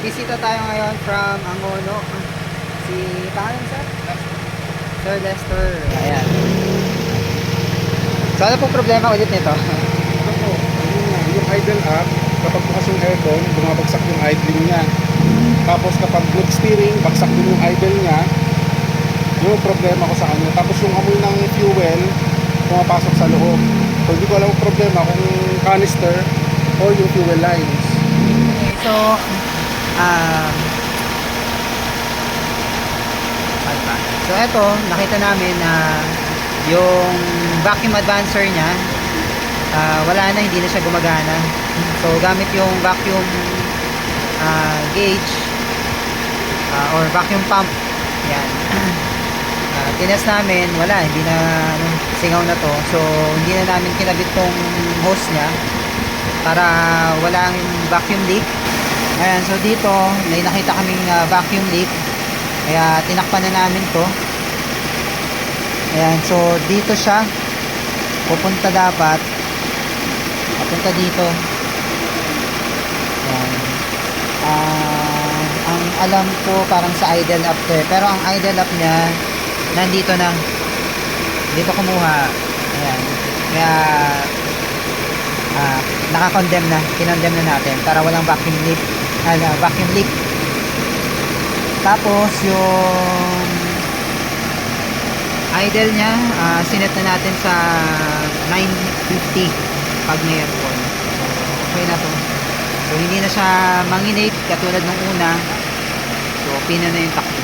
Bisita tayo ngayon from Angono. Si pangalan mo, sir? Sir Lester. Ayan. So ano pong problema ulit nito? Ano po, ayun nga, yung idle app, kapag bukas yung aircon, bumabagsak yung idling niya. Tapos kapag good steering, bagsak din yung idle niya. Yung problema ko sa kanya. Tapos yung amoy ng fuel, pumapasok sa loob. So hindi ko alam yung problema kung canister or yung fuel lines. So, so eto, nakita namin na yung vacuum advancer niya, wala na, hindi na siya gumagana. So, gamit yung vacuum gauge or vacuum pump. Yan. Tinest namin, wala, hindi na singaw na to. So, hindi na namin kinabit tong hose niya para walang vacuum leak. Ayan, so dito may nakita kaming vacuum leak, kaya tinakpan na namin to. Ayan, so dito siya pupunta, dapat papunta dito. Ayan. Ang alam ko parang sa idle up to, pero ang idle up niya nandito na, dito kumuha. Ayan, kaya naka-condemn na, kinondemn na natin para walang vacuum leak. Vacuum leak. Tapos yung idle niya, sinet na natin sa 950 pag may aircon. So okay na to. So hindi na siya manginate katulad ng una. So pina na yung takbo.